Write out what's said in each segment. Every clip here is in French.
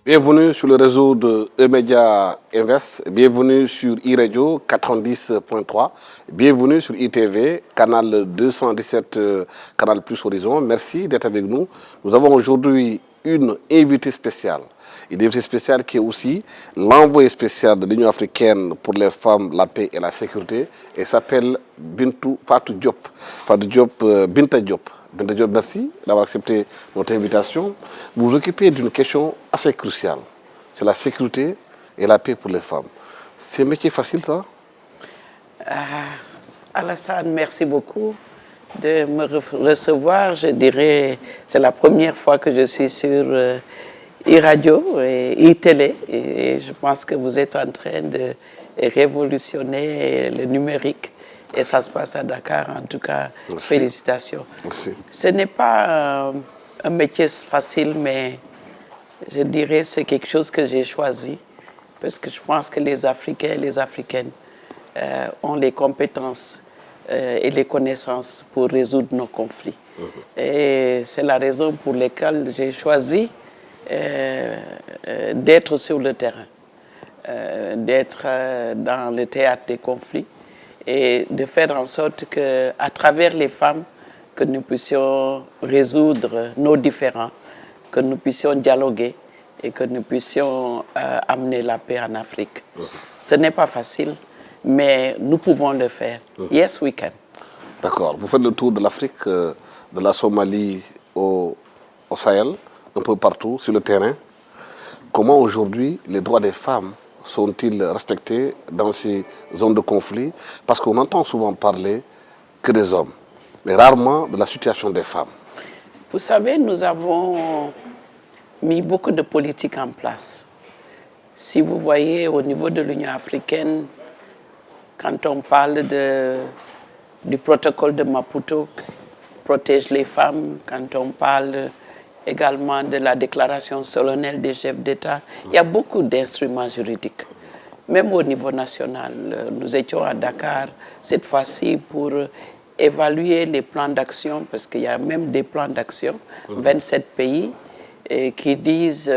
Bienvenue sur le réseau de E-Media Invest, bienvenue sur e-radio 90.3, bienvenue sur ITV, canal 217, canal plus Horizon. Merci d'être avec nous. Nous avons aujourd'hui une invitée spéciale. Une invitée spéciale qui est aussi l'envoyé spécial de l'Union africaine pour les femmes, la paix et la sécurité. Elle s'appelle Fatou Diop. Fatou Diop, Binta Diop. Binta Diop, merci d'avoir accepté notre invitation. Vous vous occupez d'une question assez cruciale. C'est la sécurité et la paix pour les femmes. C'est un métier facile, ça? Alassane, merci beaucoup de me recevoir. Je dirais c'est la première fois que je suis sur e-radio et e-télé. Et je pense que vous êtes en train de révolutionner le numérique. Et ça se passe à Dakar, en tout cas, merci. Félicitations. Merci. Ce n'est pas un métier facile, mais je dirais c'est quelque chose que j'ai choisi parce que je pense que les Africains et les Africaines ont les compétences et les connaissances pour résoudre nos conflits. Et c'est la raison pour laquelle j'ai choisi d'être sur le terrain, d'être dans le théâtre des conflits, et de faire en sorte qu'à travers les femmes, que nous puissions résoudre nos différends, que nous puissions dialoguer et que nous puissions amener la paix en Afrique. Ce n'est pas facile, mais nous pouvons le faire. Yes, we can. D'accord. Vous faites le tour de l'Afrique, de la Somalie au Sahel, un peu partout sur le terrain. Comment aujourd'hui les droits des femmes sont-ils respectés dans ces zones de conflit? Parce qu'on entend souvent parler que des hommes, mais rarement de la situation des femmes. Vous savez, nous avons mis beaucoup de politiques en place. Si vous voyez au niveau de l'Union africaine, quand on parle du protocole de Maputo qui protège les femmes, quand on parle également de la déclaration solennelle des chefs d'État. Il y a beaucoup d'instruments juridiques. Même au niveau national, nous étions à Dakar cette fois-ci pour évaluer les plans d'action, parce qu'il y a même des plans d'action, 27 pays, qui disent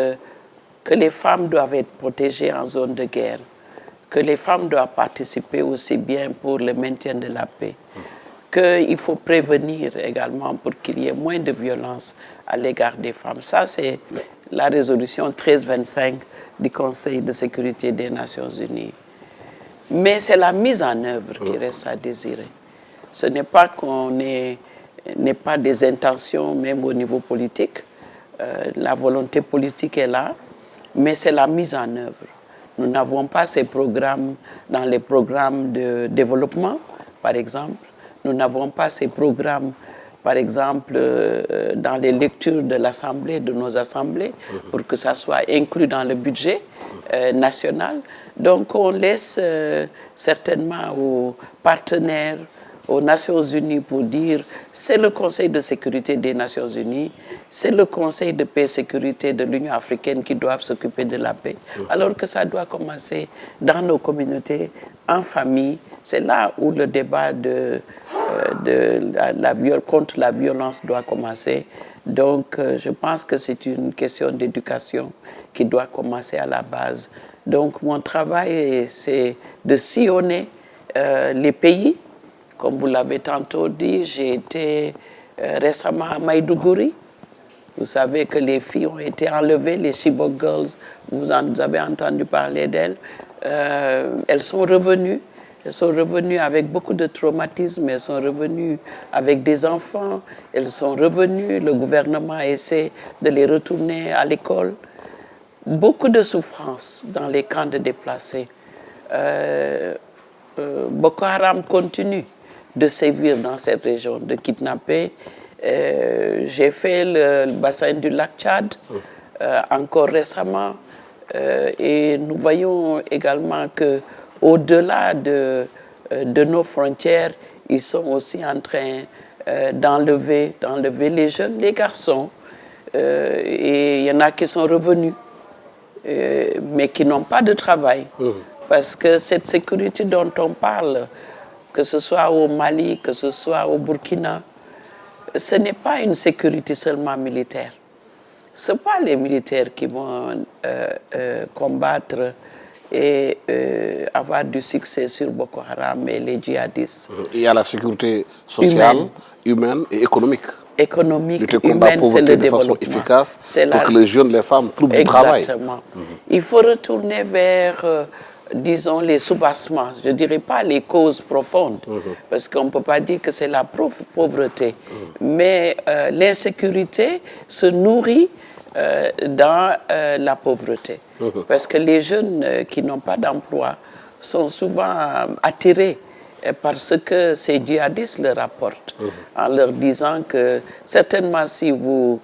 que les femmes doivent être protégées en zone de guerre, que les femmes doivent participer aussi bien pour le maintien de la paix, qu'il faut prévenir également pour qu'il y ait moins de violence à l'égard des femmes. Ça, c'est la résolution 1325 du Conseil de sécurité des Nations Unies. Mais c'est la mise en œuvre qui reste à désirer. Ce n'est pas qu'on n'ait pas des intentions, même au niveau politique. La volonté politique est là, mais c'est la mise en œuvre. Nous n'avons pas ces programmes dans les programmes de développement, par exemple. Nous n'avons pas ces programmes, par exemple, dans les lectures de l'Assemblée, de nos assemblées, pour que ça soit inclus dans le budget national. Donc, on laisse certainement aux partenaires, aux Nations Unies pour dire c'est le Conseil de sécurité des Nations Unies, c'est le Conseil de paix et sécurité de l'Union africaine qui doivent s'occuper de la paix. Alors que ça doit commencer dans nos communautés, en famille. C'est là où le débat contre la violence doit commencer. Donc, je pense que c'est une question d'éducation qui doit commencer à la base. Donc, mon travail, c'est de sillonner les pays. Comme vous l'avez tantôt dit, j'ai été récemment à Maïdougouri. Vous savez que les filles ont été enlevées, les Chibok Girls, vous avez entendu parler d'elles. Elles sont revenues. Elles sont revenues avec beaucoup de traumatisme, elles sont revenues avec des enfants, elles sont revenues, le gouvernement essaie de les retourner à l'école. Beaucoup de souffrance dans les camps de déplacés. Boko Haram continue de sévir dans cette région, de kidnapper. J'ai fait le bassin du lac Tchad encore récemment et nous voyons également qu'au-delà de nos frontières, ils sont aussi en train d'enlever les jeunes, les garçons. Et il y en a qui sont revenus, mais qui n'ont pas de travail. Parce que cette sécurité dont on parle, que ce soit au Mali, que ce soit au Burkina, ce n'est pas une sécurité seulement militaire. ce n'est pas les militaires qui vont combattre et avoir du succès sur Boko Haram et les djihadistes. Il y a la sécurité sociale, humaine et économique. Économique, lutter contre la humaine, c'est pauvreté le de façon développement. efficace C'est pour que les jeunes, les femmes trouvent du travail. Exactement. Il faut retourner vers, disons, les soubassements. Je ne dirais pas les causes profondes, parce qu'on ne peut pas dire que c'est la pauvreté. Mais l'insécurité se nourrit dans la pauvreté. Parce que les jeunes qui n'ont pas d'emploi sont souvent attirés par ce que ces djihadistes leur apportent, en leur disant que certainement si vous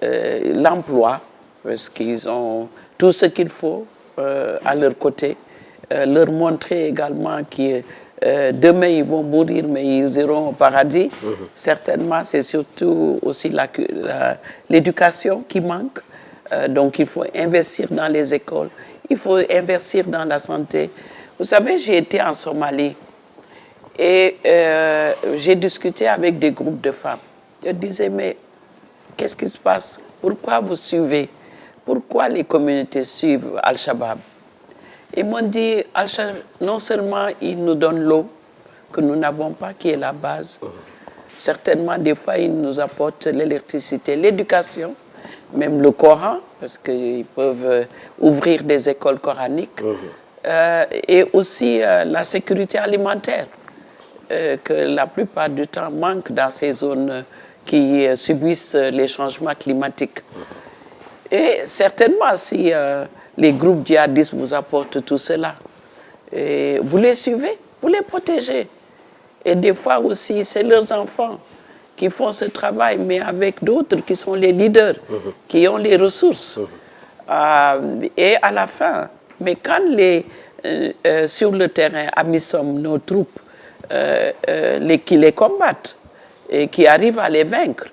l'emploi, parce qu'ils ont tout ce qu'il faut à leur côté, leur montrer également que demain ils vont mourir mais ils iront au paradis, certainement c'est surtout aussi l'éducation qui manque. Donc il faut investir dans les écoles, il faut investir dans la santé. Vous savez, j'ai été en Somalie et j'ai discuté avec des groupes de femmes. Je disais, mais qu'est-ce qui se passe? Pourquoi vous suivez? Pourquoi les communautés suivent Al-Shabaab? Ils m'ont dit, non seulement ils nous donnent l'eau, que nous n'avons pas, qui est la base, certainement des fois ils nous apportent l'électricité, l'éducation, même le Coran, parce qu'ils peuvent ouvrir des écoles coraniques, et aussi la sécurité alimentaire, que la plupart du temps manque dans ces zones qui subissent les changements climatiques. Et certainement, si les groupes djihadistes vous apportent tout cela, et vous les suivez, vous les protégez. Et des fois aussi, c'est leurs enfants qui font ce travail, mais avec d'autres qui sont les leaders, qui ont les ressources. Et à la fin, mais quand sur le terrain, AMISOM, nos troupes, qui les combattent et qui arrivent à les vaincre,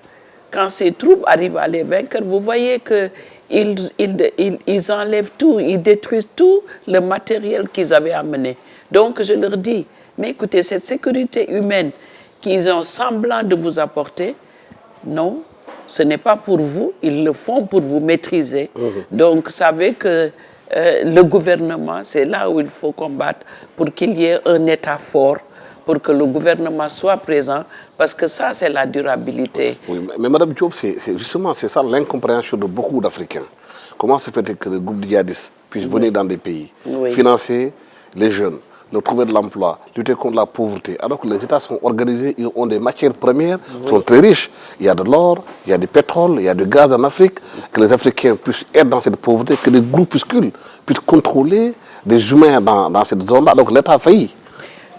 quand ces troupes arrivent à les vaincre, vous voyez qu'ils enlèvent tout, ils détruisent tout le matériel qu'ils avaient amené. Donc je leur dis, mais écoutez, cette sécurité humaine qu'ils ont semblant de vous apporter, non, ce n'est pas pour vous, ils le font pour vous maîtriser. Donc, vous savez que le gouvernement, c'est là où il faut combattre pour qu'il y ait un État fort, pour que le gouvernement soit présent, parce que ça, c'est la durabilité. Oui, mais Mme Diop, justement, c'est ça l'incompréhension de beaucoup d'Africains. Comment se fait-il que les groupes djihadistes puissent venir dans des pays, financer les jeunes, leur trouver de l'emploi, lutter contre la pauvreté, alors que les États sont organisés, ils ont des matières premières, sont très riches. Il y a de l'or, il y a du pétrole, il y a du gaz en Afrique, que les Africains puissent être dans cette pauvreté, que les groupuscules puissent contrôler des humains dans cette zone-là, alors que l'État a failli.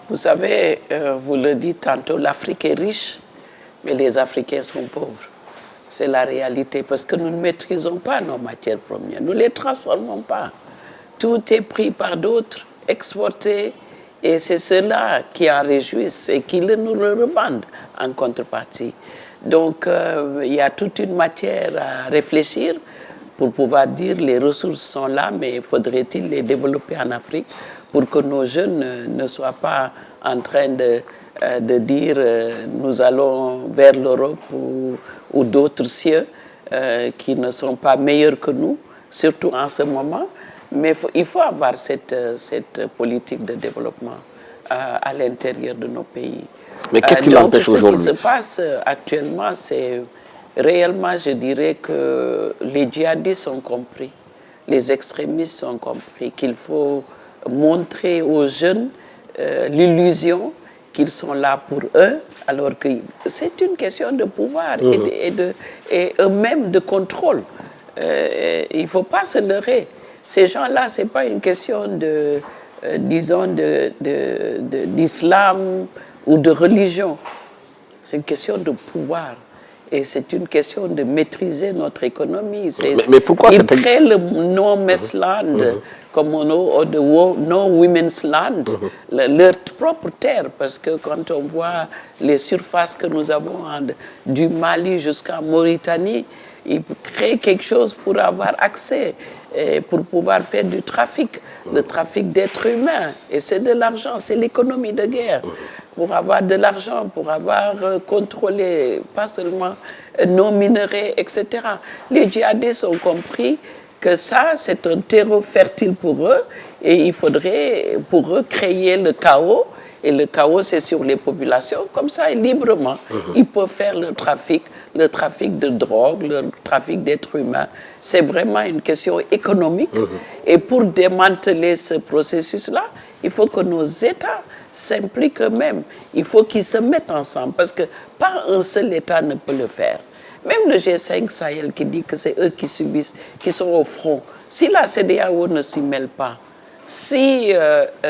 Vous savez, vous le dites tantôt, l'Afrique est riche, mais les Africains sont pauvres. C'est la réalité, parce que nous ne maîtrisons pas nos matières premières, nous ne les transformons pas. Tout est pris par d'autres, exporté, et c'est ceux-là qui en réjouissent et qui nous le revendent en contrepartie. Donc, il y a toute une matière à réfléchir pour pouvoir dire les ressources sont là, mais faudrait-il les développer en Afrique pour que nos jeunes ne soient pas en train de dire nous allons vers l'Europe ou d'autres cieux qui ne sont pas meilleurs que nous, surtout en ce moment. Mais il faut avoir cette politique de développement à l'intérieur de nos pays. Mais qu'est-ce qui l'empêche aujourd'hui? Ce qui se passe actuellement, c'est réellement, je dirais que les djihadistes ont compris, les extrémistes ont compris qu'il faut montrer aux jeunes l'illusion qu'ils sont là pour eux, alors que c'est une question de pouvoir et même de contrôle. Il ne faut pas se leurrer. Ces gens-là, ce n'est pas une question disons, d'islam ou de religion. C'est une question de pouvoir. Et c'est une question de maîtriser notre économie. Mais pourquoi ils créent le No Man's Land, comme No Women's Land, leur propre terre. Parce que quand on voit les surfaces que nous avons du Mali jusqu'à Mauritanie, ils créent quelque chose pour avoir accès et pour pouvoir faire du trafic, le trafic d'êtres humains. Et c'est de l'argent, c'est l'économie de guerre. Pour avoir de l'argent, pour avoir contrôlé, pas seulement nos minerais, etc. Les djihadistes ont compris que ça, c'est un terreau fertile pour eux et il faudrait, pour eux, créer le chaos. Et le chaos, c'est sur les populations. Comme ça, librement, ils peuvent faire le trafic de drogue, le trafic d'êtres humains. C'est vraiment une question économique. Et pour démanteler ce processus-là, il faut que nos États s'impliquent eux-mêmes. Il faut qu'ils se mettent ensemble parce que pas un seul État ne peut le faire. Même le G5 Sahel qui dit que c'est eux qui subissent, qui sont au front. Si la CEDEAO ne s'y mêle pas, si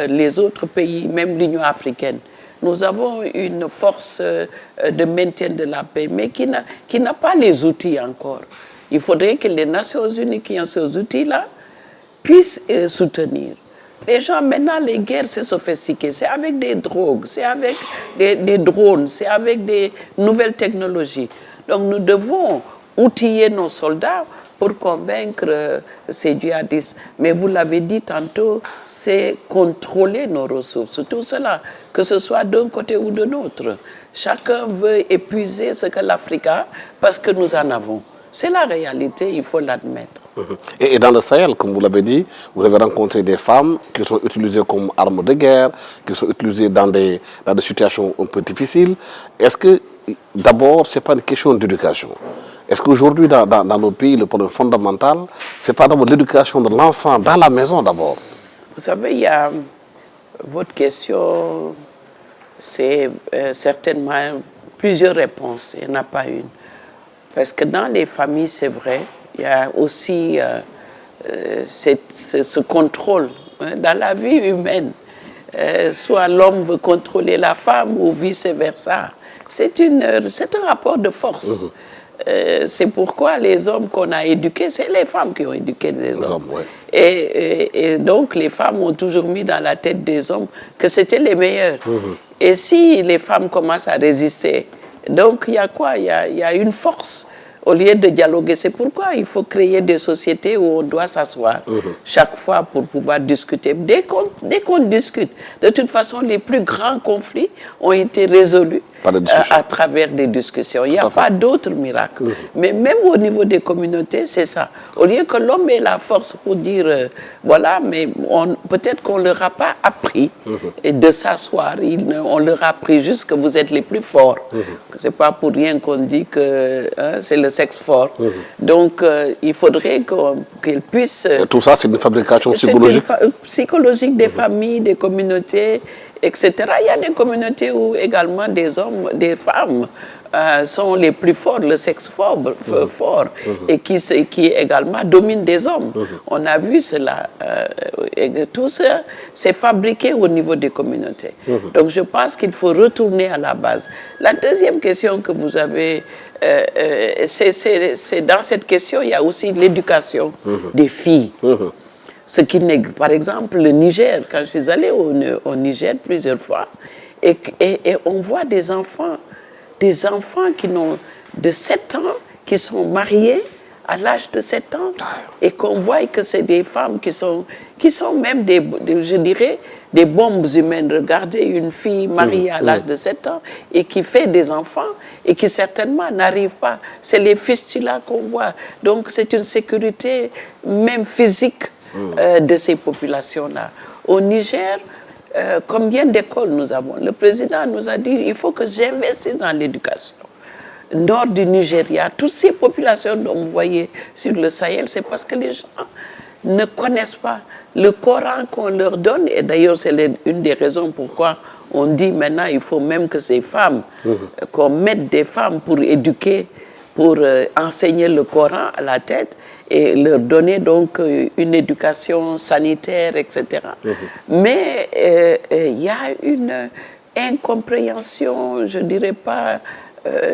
les autres pays, même l'Union africaine, nous avons une force de maintien de la paix, mais qui n'a pas les outils encore. Il faudrait que les Nations Unies qui ont ces outils-là puissent soutenir. Les gens, maintenant, les guerres, c'est sophistiqué. C'est avec des drogues, c'est avec des drones, c'est avec des nouvelles technologies. Donc, nous devons outiller nos soldats pour convaincre ces djihadistes. Mais vous l'avez dit tantôt, c'est contrôler nos ressources. Tout cela, que ce soit d'un côté ou de l'autre. Chacun veut épuiser ce que l'Afrique a parce que nous en avons. C'est la réalité, il faut l'admettre. Et dans le Sahel, comme vous l'avez dit, vous avez rencontré des femmes qui sont utilisées comme armes de guerre, qui sont utilisées dans des situations un peu difficiles. Est-ce que, d'abord, ce n'est pas une question d'éducation? Est-ce qu'aujourd'hui, dans nos pays, le problème fondamental, ce n'est pas d'abord l'éducation de l'enfant dans la maison d'abord? Vous savez, il y a votre question, c'est certainement plusieurs réponses, il n'y en a pas une. Parce que dans les familles, c'est vrai, il y a aussi ce contrôle dans la vie humaine. Soit l'homme veut contrôler la femme ou vice-versa. C'est un rapport de force. C'est pourquoi les hommes qu'on a éduqués, c'est les femmes qui ont éduqué les hommes. Ouais. Et donc, les femmes ont toujours mis dans la tête des hommes que c'était les meilleurs. Et si les femmes commencent à résister, donc il y a quoi? Il y a une force. Au lieu de dialoguer, c'est pourquoi il faut créer des sociétés où on doit s'asseoir chaque fois pour pouvoir discuter. Dès qu'on discute, de toute façon, les plus grands conflits ont été résolus à travers des discussions. Il n'y a pas d'autre miracle. Mais même au niveau des communautés, c'est ça. Au lieu que l'homme ait la force pour dire, voilà, mais peut-être qu'on ne leur a pas appris de s'asseoir. On leur a appris juste que vous êtes les plus forts. Ce n'est pas pour rien qu'on dit que c'est le sexe fort. Donc, il faudrait qu'ils puissent... tout ça, c'est une fabrication psychologique? Psychologique des familles, des communautés, etc. Il y a des communautés où également des hommes, des femmes sont les plus forts, le sexe fort, et qui également dominent des hommes. On a vu cela. Et tout ça, c'est fabriqué au niveau des communautés. Donc je pense qu'il faut retourner à la base. La deuxième question que vous avez, c'est dans cette question, il y a aussi l'éducation des filles. Ce qui n'est, par exemple, le Niger, quand je suis allée au Niger plusieurs fois, et on voit des enfants qui n'ont de 7 ans, qui sont mariés à l'âge de 7 ans, et qu'on voit que c'est des femmes qui sont même je dirais, des bombes humaines. Regardez une fille mariée à l'âge de 7 ans et qui fait des enfants et qui certainement n'arrive pas. C'est les fistulas qu'on voit. Donc c'est une sécurité même physique de ces populations-là. Au Niger, combien d'écoles nous avons? Le président nous a dit il faut que j'investisse dans l'éducation. Nord du Nigeria, toutes ces populations dont vous voyez sur le Sahel, c'est parce que les gens ne connaissent pas le Coran qu'on leur donne. Et d'ailleurs, c'est une des raisons pourquoi on dit maintenant il faut même que ces femmes, qu'on mette des femmes pour éduquer, pour enseigner le Coran à la tête et leur donner donc une éducation sanitaire, etc. Mais il y a une incompréhension, je ne dirais pas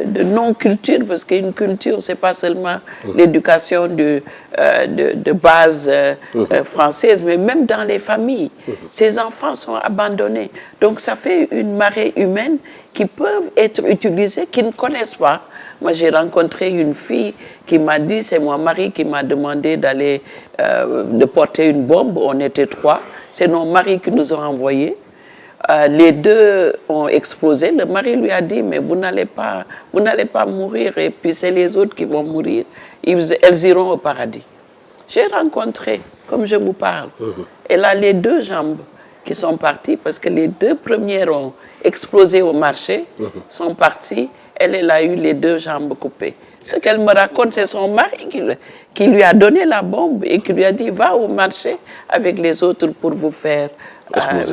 de non-culture, parce qu'une culture, c'est pas seulement l'éducation de base française, mais même dans les familles. Ces enfants sont abandonnés. Donc ça fait une marée humaine qui peuvent être utilisées, qui ne connaissent pas. Moi, j'ai rencontré une fille qui m'a dit, c'est mon mari qui m'a demandé d'aller, de porter une bombe. On était 3. C'est nos maris qui nous ont envoyés. Les 2 ont explosé. Le mari lui a dit, mais vous n'allez pas mourir, et puis c'est les autres qui vont mourir. Elles iront au paradis. J'ai rencontré, comme je vous parle, elle a les 2 jambes qui sont parties, parce que les 2 premières ont explosé au marché, sont parties. Elle a eu les 2 jambes coupées. Ce qu'elle me raconte, c'est son mari qui lui a donné la bombe et qui lui a dit, va au marché avec les autres pour vous faire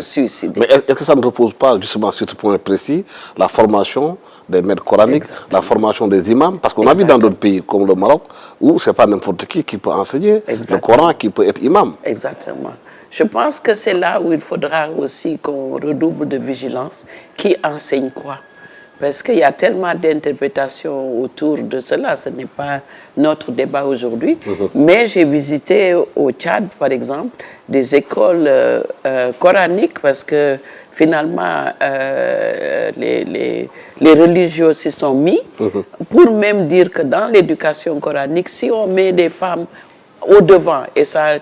suicider. Mais est-ce que ça ne repose pas justement sur ce point précis, la formation des maîtres coraniques, la formation des imams? Parce qu'on a vu dans d'autres pays comme le Maroc, où ce n'est pas n'importe qui peut enseigner le Coran, qui peut être imam. Exactement. Je pense que c'est là où il faudra aussi qu'on redouble de vigilance. Qui enseigne quoi? Parce qu'il y a tellement d'interprétations autour de cela. Ce n'est pas notre débat aujourd'hui. Mais j'ai visité au Tchad, par exemple, des écoles coraniques, parce que finalement, les religieux s'y sont mis, pour même dire que dans l'éducation coranique, si on met des femmes au devant, et ça,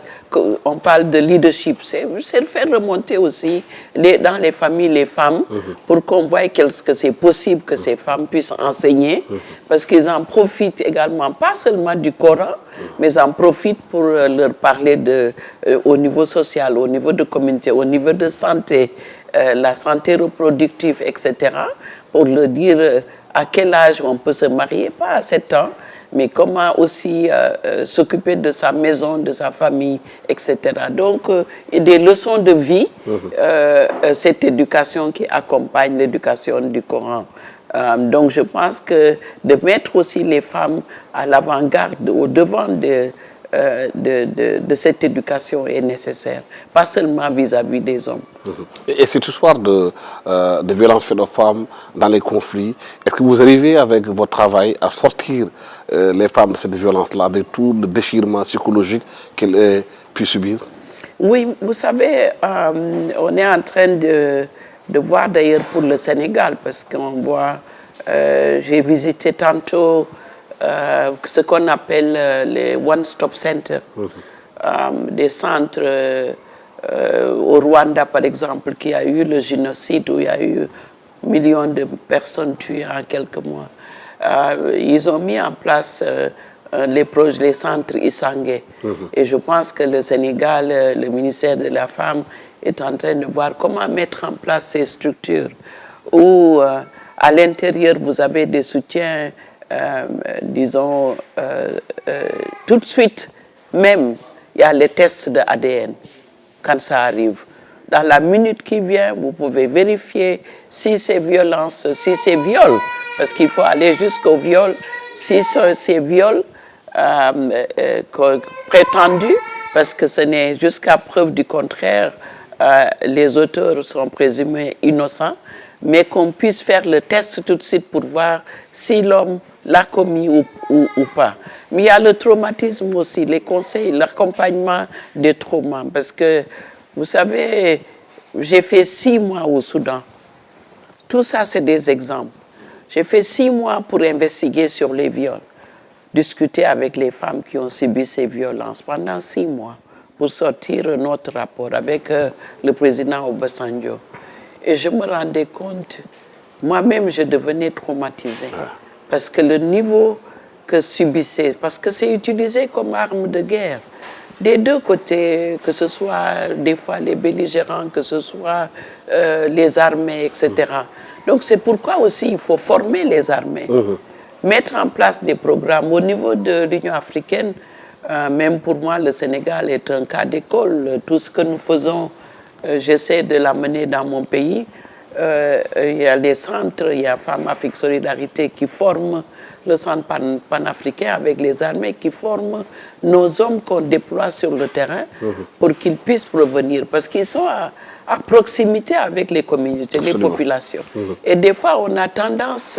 on parle de leadership, c'est faire remonter aussi dans les familles les femmes, pour qu'on voie que c'est possible que ces femmes puissent enseigner, parce qu'ils en profitent également, pas seulement du Coran, mais ils en profitent pour leur parler au niveau social, au niveau de communauté, au niveau de santé, la santé reproductive, etc., pour leur dire à quel âge on peut se marier, pas à 7 ans, mais comment aussi s'occuper de sa maison, de sa famille, etc. Donc, des leçons de vie, cette éducation qui accompagne l'éducation du Coran. Donc, je pense que de mettre aussi les femmes à l'avant-garde, au devant de cette éducation est nécessaire, pas seulement vis-à-vis des hommes. Et cette histoire de violence faite aux femmes dans les conflits, est-ce que vous arrivez avec votre travail à sortir les femmes de cette violence-là, de tout le déchirement psychologique qu'elles aient pu subir? Oui, vous savez, on est en train de voir d'ailleurs pour le Sénégal, parce qu'on voit, j'ai visité tantôt ce qu'on appelle les one-stop centers, des centres au Rwanda, par exemple, qui a eu le génocide, où il y a eu millions de personnes tuées en quelques mois. Ils ont mis en place les centres Isangé. Et je pense que le Sénégal, le ministère de la Femme, est en train de voir comment mettre en place ces structures où, à l'intérieur, vous avez des soutiens, disons, tout de suite, même, il y a les tests de ADN quand ça arrive. Dans la minute qui vient, vous pouvez vérifier si c'est violence, si c'est viol, parce qu'il faut aller jusqu'au viol. Si c'est viol prétendu, parce que ce n'est jusqu'à preuve du contraire, les auteurs sont présumés innocents, mais qu'on puisse faire le test tout de suite pour voir si l'homme l'a commis ou pas. Mais il y a le traumatisme aussi, les conseils, l'accompagnement des traumas, parce que, vous savez, j'ai fait 6 mois au Soudan. Tout ça, c'est des exemples. J'ai fait 6 mois pour investiguer sur les viols, discuter avec les femmes qui ont subi ces violences pendant 6 mois pour sortir notre rapport avec le président Obasanjo. Et je me rendais compte, moi-même, je devenais traumatisée. Parce que le niveau que subissait, parce que c'est utilisé comme arme de guerre. Des deux côtés, que ce soit des fois les belligérants, que ce soit les armées, etc. Donc c'est pourquoi aussi il faut former les armées, mettre en place des programmes. Au niveau de l'Union africaine, même pour moi, le Sénégal est un cas d'école. Tout ce que nous faisons, j'essaie de l'amener dans mon pays. Il y a des centres, il y a Femmes Afrique Solidarité qui forment le centre panafricain avec les armées, qui forment nos hommes qu'on déploie sur le terrain pour qu'ils puissent revenir. Parce qu'ils sont à proximité avec les communautés, les populations. Et des fois, on a tendance,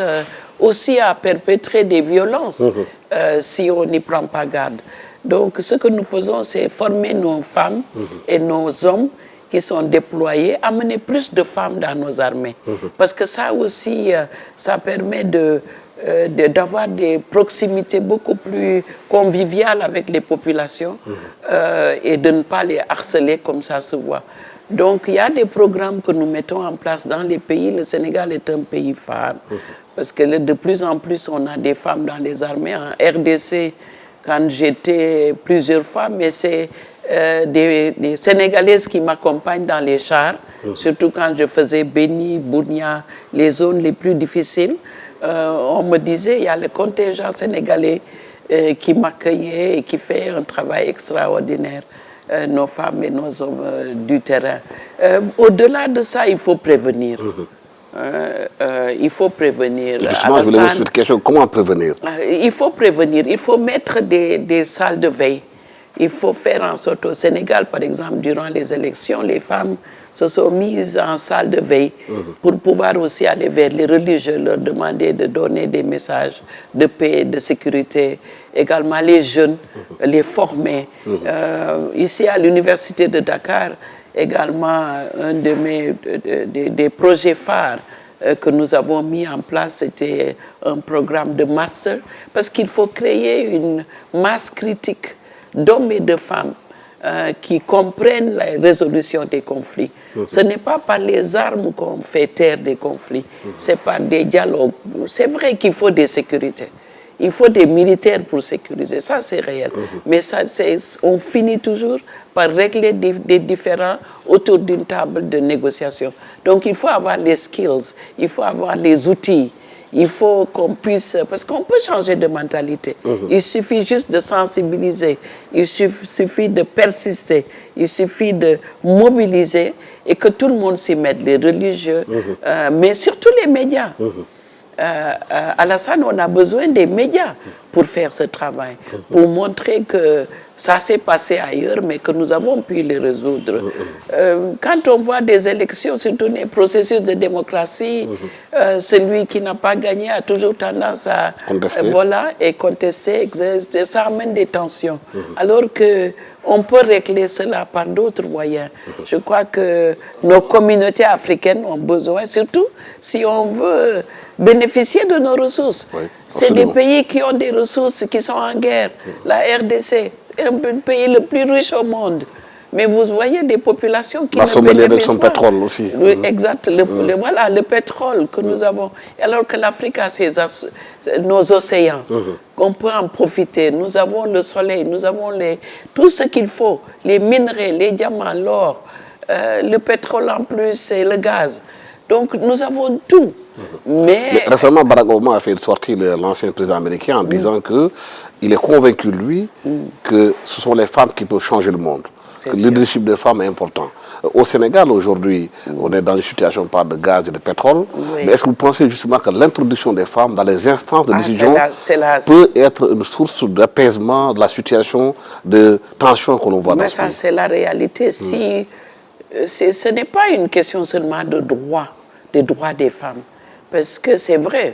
aussi à perpétrer des violences si on n'y prend pas garde. Donc ce que nous faisons, c'est former nos femmes et nos hommes qui sont déployés, amener plus de femmes dans nos armées. Parce que ça aussi, ça permet d'avoir des proximités beaucoup plus conviviales avec les populations et de ne pas les harceler comme ça se voit. Donc il y a des programmes que nous mettons en place dans les pays. Le Sénégal est un pays phare parce que de plus en plus on a des femmes dans les armées. En RDC, quand j'étais plusieurs fois, mais c'est des Sénégalaises qui m'accompagnent dans les chars, surtout quand je faisais Béni, Bournia, les zones les plus difficiles. On me disait, il y a le contingent sénégalais qui m'accueillait et qui fait un travail extraordinaire, nos femmes et nos hommes du terrain. Au-delà de ça, il faut prévenir. Il faut prévenir. Justement, je voulais vous poser une question, comment prévenir? Il faut prévenir, il faut mettre des salles de veille. Il faut faire en sorte, au Sénégal, par exemple, durant les élections, les femmes se sont mises en salle de veille pour pouvoir aussi aller vers les religieux, leur demander de donner des messages de paix, de sécurité. Également les jeunes, les former. Ici, à l'université de Dakar, également, un des projets phares que nous avons mis en place, c'était un programme de master, parce qu'il faut créer une masse critique d'hommes et de femmes qui comprennent la résolution des conflits. Ce n'est pas par les armes qu'on fait taire des conflits, c'est par des dialogues. C'est vrai qu'il faut des sécurités. Il faut des militaires pour sécuriser, ça c'est réel. Mais ça, on finit toujours par régler des différends autour d'une table de négociation. Donc il faut avoir les skills, il faut avoir les outils. Il faut qu'on puisse, parce qu'on peut changer de mentalité. Il suffit juste de sensibiliser, il suffit de persister, il suffit de mobiliser et que tout le monde s'y mette, les religieux, mais surtout les médias. Alassane, on a besoin des médias pour faire ce travail, pour montrer que ça s'est passé ailleurs, mais que nous avons pu les résoudre. Quand on voit des élections, surtout les processus de démocratie, celui qui n'a pas gagné a toujours tendance à contester. Voilà, et contester, ça amène des tensions. Alors qu'on peut régler cela par d'autres moyens. Je crois que nos communautés africaines ont besoin, surtout si on veut bénéficier de nos ressources. Oui, c'est des pays qui ont des ressources qui sont en guerre. La RDC est le pays le plus riche au monde. Mais vous voyez des populations qui ne bénéficient pas. Son pétrole aussi. Oui, exact. Voilà, le pétrole que nous avons. Alors que l'Afrique a nos océans. On peut en profiter. Nous avons le soleil, nous avons tout ce qu'il faut. Les minerais, les diamants, l'or, le pétrole en plus et le gaz. Donc nous avons tout. Mais récemment, Barack Obama a fait une sortie, l'ancien président américain, en disant qu'il est convaincu, lui, que ce sont les femmes qui peuvent changer le monde. Que le leadership des femmes est important. Au Sénégal, aujourd'hui, on est dans une situation par de gaz et de pétrole. Oui. Mais est-ce que vous pensez justement que l'introduction des femmes dans les instances de décision peut être une source d'apaisement de la situation de tension que l'on voit dans ce pays? Mais ça, c'est la réalité. Si, ce n'est pas une question seulement de droit, des droits des femmes. Parce que c'est vrai,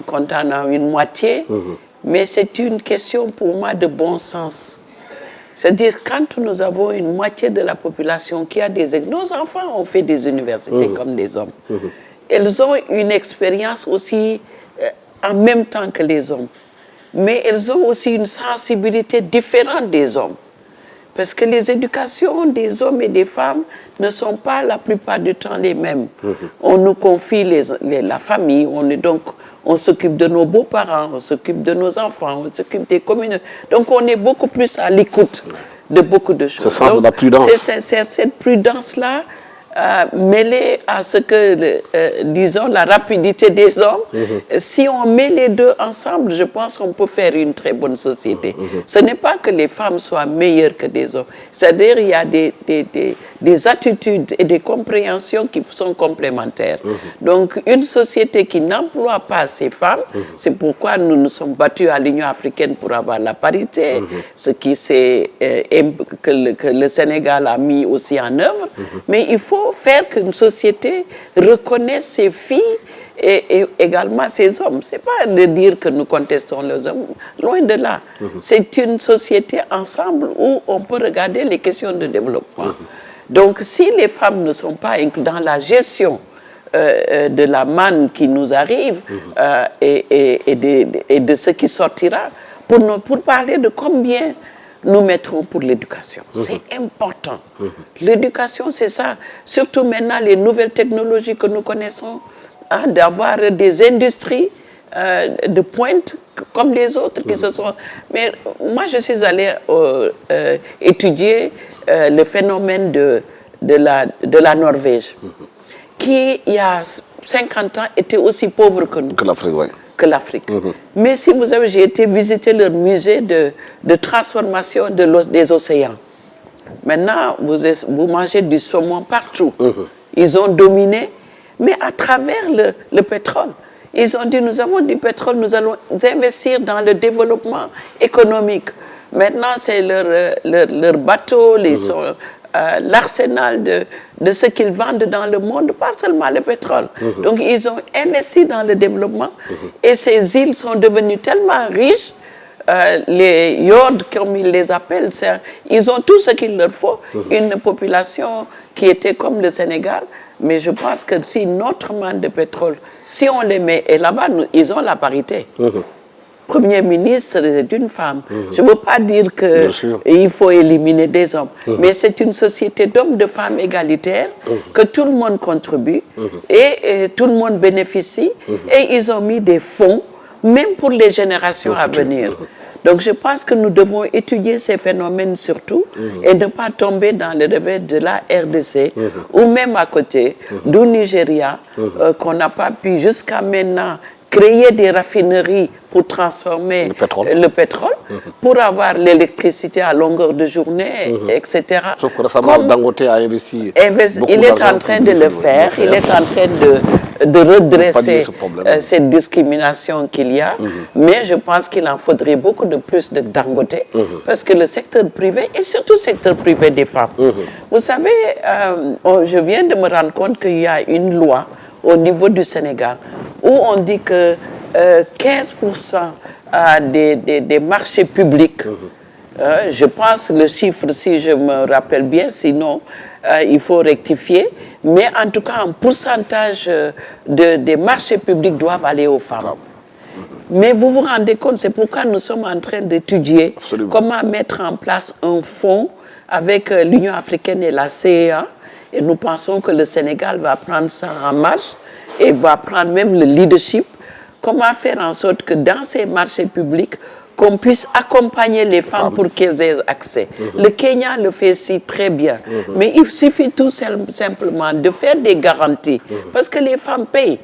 quand on a une moitié, mais c'est une question pour moi de bon sens. C'est-à-dire, quand nous avons une moitié de la population qui a nos enfants ont fait des universités comme des hommes. Elles ont une expérience aussi en même temps que les hommes. Mais elles ont aussi une sensibilité différente des hommes. Parce que les éducations des hommes et des femmes ne sont pas la plupart du temps les mêmes. On nous confie la famille, on s'occupe de nos beaux-parents, on s'occupe de nos enfants, on s'occupe des communautés. Donc on est beaucoup plus à l'écoute de beaucoup de choses. Ce sens de la prudence. C'est cette prudence-là mêlée à ce que, disons, la rapidité des hommes. Si on met les deux ensemble, je pense qu'on peut faire une très bonne société. Ce n'est pas que les femmes soient meilleures que des hommes. C'est-à-dire qu'il y a des des attitudes et des compréhensions qui sont complémentaires. Donc, une société qui n'emploie pas ces femmes, c'est pourquoi nous nous sommes battus à l'Union africaine pour avoir la parité, ce qui que le Sénégal a mis aussi en œuvre. Mais il faut faire qu'une société reconnaisse ses filles et également ces hommes. Ce n'est pas de dire que nous contestons les hommes, loin de là. C'est une société ensemble où on peut regarder les questions de développement. Donc si les femmes ne sont pas dans la gestion de la manne qui nous arrive et de ce qui sortira, pour parler de combien nous mettrons pour l'éducation. C'est important. L'éducation, c'est ça. Surtout maintenant, les nouvelles technologies que nous connaissons, d'avoir des industries de pointe comme les autres qui se sont... Mais moi, je suis allée étudier le phénomène de la Norvège, qui, il y a 50 ans, était aussi pauvre que nous. Que l'Afrique, oui. Que l'Afrique. Mais si vous avez... J'ai été visiter leur musée de transformation des océans. Maintenant, vous mangez du saumon partout. Ils ont dominé, mais à travers le pétrole. Ils ont dit, nous avons du pétrole, nous allons investir dans le développement économique. Maintenant, c'est leur bateau, l'arsenal de ce qu'ils vendent dans le monde, pas seulement le pétrole. Donc, ils ont investi dans le développement et ces îles sont devenues tellement riches, les Yords, comme ils les appellent, ils ont tout ce qu'il leur faut, une population qui était comme le Sénégal. Mais je pense que si notre manne de pétrole, si on les met, et là-bas, ils ont la parité. Premier ministre est une femme. Je ne veux pas dire qu'il faut éliminer des hommes, mais c'est une société d'hommes, de femmes égalitaires, que tout le monde contribue et tout le monde bénéficie. Et ils ont mis des fonds, même pour les générations à venir. Donc je pense que nous devons étudier ces phénomènes surtout et ne pas tomber dans le revers de la RDC ou même à côté du Nigeria, qu'on n'a pas pu jusqu'à maintenant créer des raffineries pour transformer le pétrole pour avoir l'électricité à longueur de journée, etc. Sauf que récemment, Dangote a investi il est en train de le faire, il est en train de redresser cette discrimination qu'il y a, mais je pense qu'il en faudrait beaucoup de plus de Dangote, parce que le secteur privé, et surtout le secteur privé des femmes, vous savez, je viens de me rendre compte qu'il y a une loi au niveau du Sénégal, où on dit que 15% des marchés publics, je pense le chiffre, si je me rappelle bien, sinon il faut rectifier, mais en tout cas, un pourcentage des marchés publics doivent aller aux femmes. Mais vous vous rendez compte, c'est pourquoi nous sommes en train d'étudier comment mettre en place un fonds avec l'Union africaine et la CEA. Et nous pensons que le Sénégal va prendre ça en marche et va prendre même le leadership. Comment faire en sorte que dans ces marchés publics, qu'on puisse accompagner les femmes pour qu'elles aient accès. Le Kenya le fait si très bien. Mais il suffit tout simplement de faire des garanties. Parce que les femmes payent.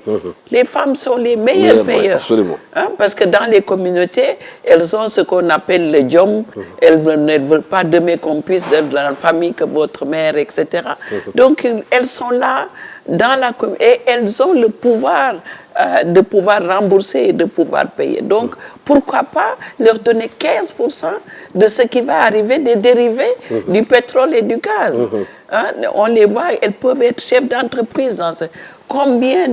Les femmes sont les meilleurs payeurs. Absolument. Parce que dans les communautés, elles ont ce qu'on appelle le djom. Elles ne veulent pas demain qu'on puisse de la famille que votre mère, etc. Donc, elles sont là dans la communauté et elles ont le pouvoir de pouvoir rembourser et de pouvoir payer. Donc, pourquoi pas leur donner 15% de ce qui va arriver des dérivés du pétrole et du gaz. On les voit, elles peuvent être chefs d'entreprise. Combien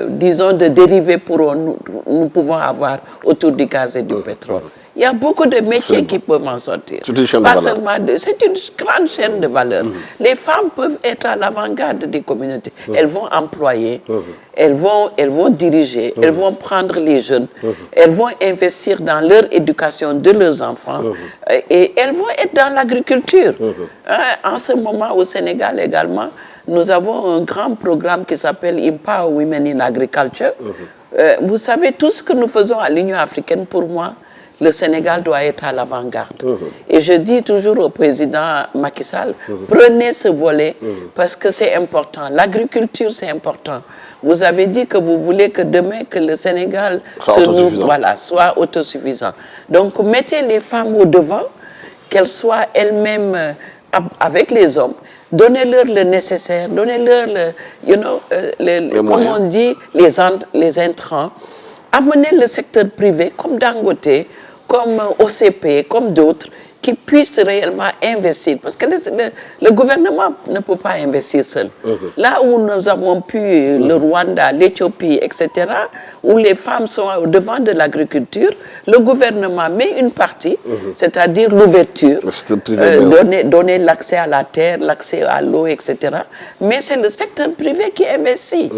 disons, de dérivés nous pouvons avoir autour du gaz et du pétrole? Il y a beaucoup de métiers qui peuvent en sortir. C'est une grande chaîne de valeur. Les femmes peuvent être à l'avant-garde des communautés. Elles vont employer, elles vont diriger, elles vont prendre les jeunes, elles vont investir dans leur éducation de leurs enfants et elles vont être dans l'agriculture. En ce moment, au Sénégal également, nous avons un grand programme qui s'appelle Empower Women in Agriculture. Vous savez, tout ce que nous faisons à l'Union africaine, pour moi, le Sénégal doit être à l'avant-garde. Et je dis toujours au président Macky Sall, prenez ce volet parce que c'est important. L'agriculture, c'est important. Vous avez dit que vous voulez que demain, que le Sénégal soit autosuffisant. Donc, mettez les femmes au devant, qu'elles soient elles-mêmes avec les hommes, donnez-leur le nécessaire, donnez-leur comme on dit, les intrants, amenez le secteur privé comme Dangote, comme OCP, comme d'autres, qui puissent réellement investir. Parce que le gouvernement ne peut pas investir seul. Là où nous avons pu, le Rwanda, l'Éthiopie, etc., où les femmes sont au devant de l'agriculture, le gouvernement met une partie, c'est-à-dire l'ouverture, donner l'accès à la terre, l'accès à l'eau, etc. Mais c'est le secteur privé qui investit,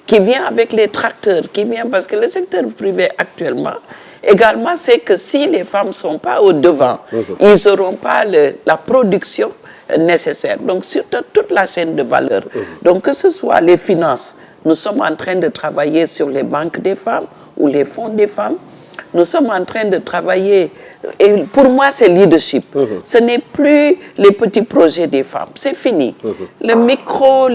qui vient avec les tracteurs, qui vient parce que le secteur privé actuellement, également, c'est que si les femmes ne sont pas au devant, ils n'auront pas la production nécessaire. Donc, sur toute la chaîne de valeur. Donc, que ce soit les finances, nous sommes en train de travailler sur les banques des femmes ou les fonds des femmes. Nous sommes en train de travailler, et pour moi c'est leadership. Ce n'est plus les petits projets des femmes, c'est fini. Les micros,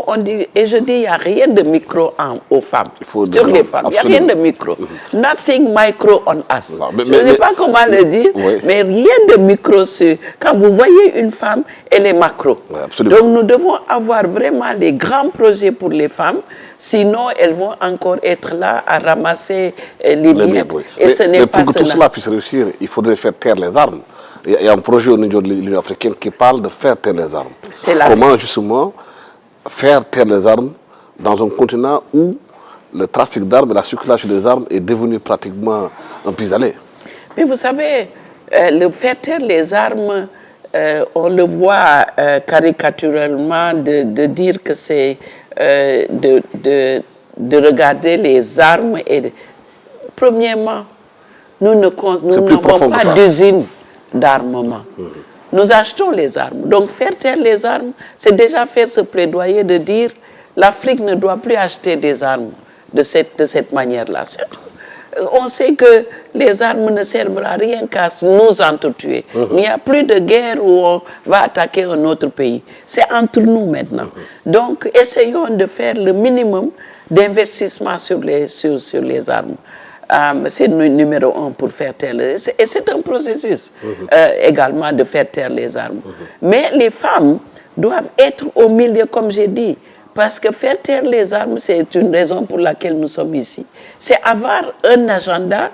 on dit, et je dis, il n'y a rien de micro aux femmes, sur les femmes, il n'y a rien de micro. Nothing micro on us. Je ne sais pas comment le dire, mais rien de micro sur... Quand vous voyez une femme, elle est macro. Donc nous devons avoir vraiment les grands projets pour les femmes, sinon elles vont encore être là à ramasser les miettes. Et ce n'est pas pour que tout cela puisse réussir, il faudrait faire taire les armes. Il y a un projet au niveau de l'Union africaine qui parle de faire taire les armes. Comment justement faire taire les armes dans un continent où le trafic d'armes et la circulation des armes est devenu pratiquement un pis-aller? Mais vous savez, le faire taire les armes, on le voit caricaturalement de dire que c'est de regarder les armes et... Premièrement, nous n'avons pas d'usine d'armement. Nous achetons les armes. Donc faire taire les armes, c'est déjà faire ce plaidoyer de dire l'Afrique ne doit plus acheter des armes de cette manière-là. On sait que les armes ne servent à rien qu'à nous entretuer. Il n'y a plus de guerre où on va attaquer un autre pays. C'est entre nous maintenant. Donc essayons de faire le minimum d'investissement sur les armes. C'est le numéro 1 pour faire taire. Et c'est un processus également de faire taire les armes. Mais les femmes doivent être au milieu, comme j'ai dit. Parce que faire taire les armes, c'est une raison pour laquelle nous sommes ici. C'est avoir un agenda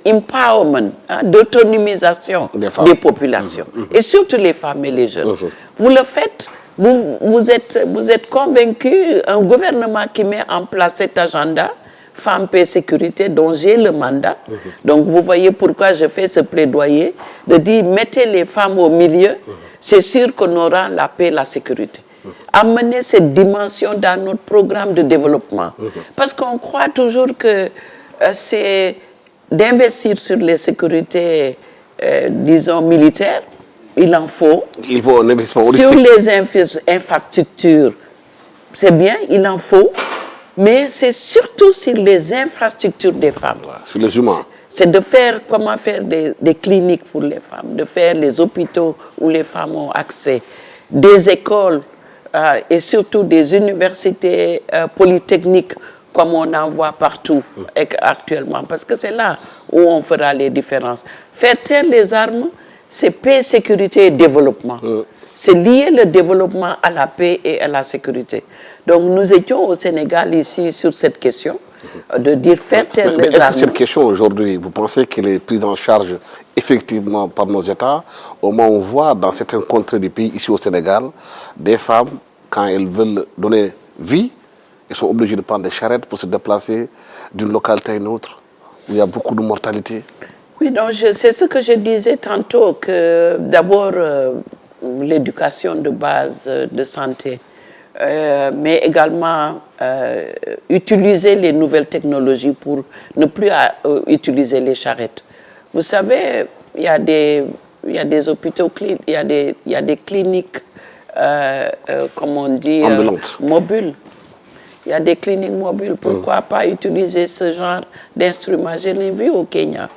d'empowerment, d'autonomisation des populations. Et surtout les femmes et les jeunes. Vous le faites. Vous êtes convaincus, un gouvernement qui met en place cet agenda, Femmes, Paix, Sécurité, dont j'ai le mandat. Donc vous voyez pourquoi je fais ce plaidoyer, de dire mettez les femmes au milieu, c'est sûr qu'on aura la paix et la sécurité. Amener cette dimension dans notre programme de développement. Parce qu'on croit toujours que c'est d'investir sur les sécurités, disons, militaires. Il en faut. Il faut un investissement holistique. Sur les infrastructures, c'est bien, il en faut. Mais c'est surtout sur les infrastructures des femmes. Sur les humains. C'est de faire, comment faire des cliniques pour les femmes, de faire les hôpitaux où les femmes ont accès, des écoles et surtout des universités polytechniques comme on en voit partout actuellement. Parce que c'est là où on fera les différences. Faire taire les armes, c'est paix, sécurité et développement. C'est lier le développement à la paix et à la sécurité. Donc nous étions au Sénégal ici sur cette question, de dire faire taire les armes. Est-ce que cette question aujourd'hui, vous pensez qu'elle est prise en charge effectivement par nos États? Au moment où on voit dans certains contrées du pays, ici au Sénégal, des femmes, quand elles veulent donner vie, elles sont obligées de prendre des charrettes pour se déplacer d'une localité à une autre, où il y a beaucoup de mortalité. Oui, donc c'est ce que je disais tantôt, que d'abord l'éducation de base de santé, mais également utiliser les nouvelles technologies pour ne plus utiliser les charrettes. Vous savez, il y a des hôpitaux, il y a des cliniques, comme on dit, mobiles. Il y a des cliniques mobiles. Pourquoi pas utiliser ce genre d'instruments? Je l'ai vu au Kenya.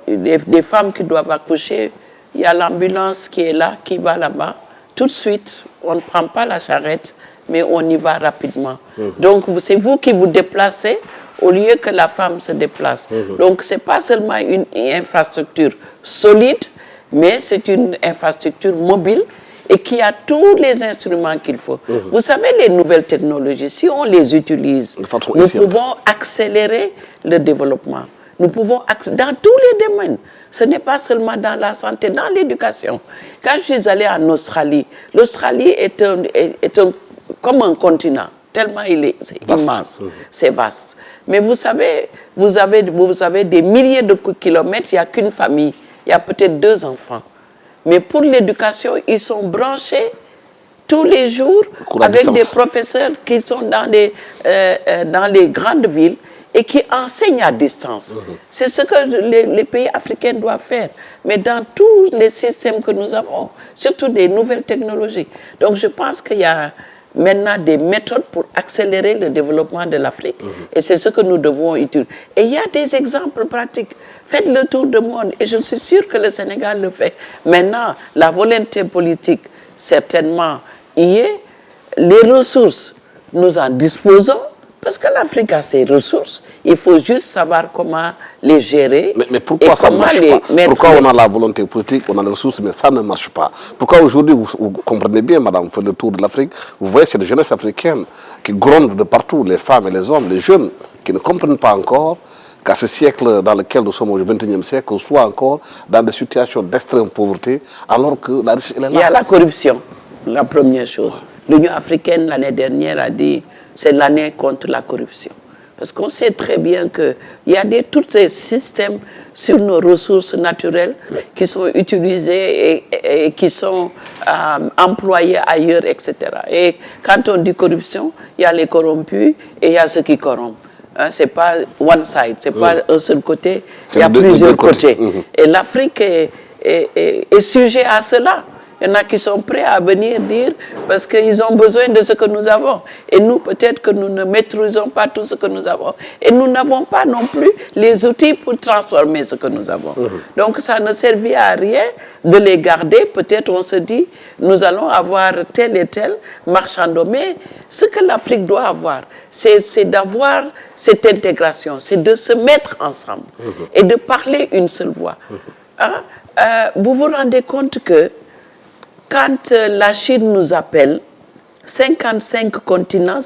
Des femmes qui doivent accoucher, il y a l'ambulance qui est là, qui va là-bas. Tout de suite, on ne prend pas la charrette, mais on y va rapidement. Donc, c'est vous qui vous déplacez au lieu que la femme se déplace. Donc, ce n'est pas seulement une infrastructure solide, mais c'est une infrastructure mobile et qui a tous les instruments qu'il faut. Vous savez, les nouvelles technologies, si on les utilise, nous pouvons accélérer le développement. Nous pouvons, dans tous les domaines, ce n'est pas seulement dans la santé, dans l'éducation. Quand je suis allée en Australie, l'Australie est comme un continent, tellement c'est immense, c'est vaste. Mais vous savez, vous avez des milliers de kilomètres, il n'y a qu'une famille, il y a peut-être 2 enfants. Mais pour l'éducation, ils sont branchés tous les jours avec des professeurs qui sont dans les grandes villes et qui enseignent à distance. C'est ce que les pays africains doivent faire. Mais dans tous les systèmes que nous avons, surtout des nouvelles technologies. Donc je pense qu'il y a maintenant des méthodes pour accélérer le développement de l'Afrique. Et c'est ce que nous devons utiliser. Et il y a des exemples pratiques. Faites le tour du monde. Et je suis sûre que le Sénégal le fait. Maintenant, la volonté politique, certainement, y est. Les ressources, nous en disposons. Parce que l'Afrique a ses ressources, il faut juste savoir comment les gérer. Mais pourquoi ça ne marche pas? Pourquoi on a la volonté politique, on a les ressources, mais ça ne marche pas? Pourquoi aujourd'hui, vous comprenez bien, madame, vous faites le tour de l'Afrique, vous voyez cette jeunesse africaine qui gronde de partout, les femmes et les hommes, les jeunes, qui ne comprennent pas encore qu'à ce siècle dans lequel nous sommes au XXIe siècle, on soit encore dans des situations d'extrême pauvreté, alors que la richesse est là. Il y a la corruption, la première chose. L'Union africaine, l'année dernière, a dit c'est l'année contre la corruption. Parce qu'on sait très bien qu'il y a tous ces systèmes sur nos ressources naturelles qui sont utilisés et qui sont employés ailleurs, etc. Et quand on dit corruption, il y a les corrompus et il y a ceux qui corrompent. Hein, ce n'est pas one side, ce n'est pas un seul côté, il y a plusieurs côtés. Et l'Afrique est sujet à cela. Il y en a qui sont prêts à venir dire parce qu'ils ont besoin de ce que nous avons. Et nous, peut-être que nous ne maîtrisons pas tout ce que nous avons. Et nous n'avons pas non plus les outils pour transformer ce que nous avons. Donc ça ne servit à rien de les garder. Peut-être on se dit, nous allons avoir tel et tel marchand. Mais ce que l'Afrique doit avoir, c'est d'avoir cette intégration, c'est de se mettre ensemble et de parler une seule voix. Hein? Vous vous rendez compte que quand la Chine nous appelle, 55 continents,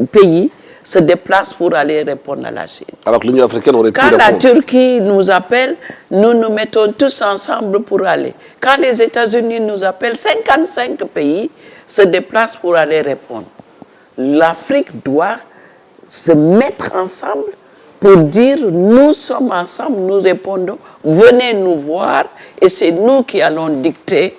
pays se déplacent pour aller répondre à la Chine. Alors que l'Union africaine aurait pu répondre. Quand la Turquie nous appelle, nous nous mettons tous ensemble pour aller. Quand les États-Unis nous appellent, 55 pays se déplacent pour aller répondre. L'Afrique doit se mettre ensemble pour dire nous sommes ensemble, nous répondons, venez nous voir et c'est nous qui allons dicter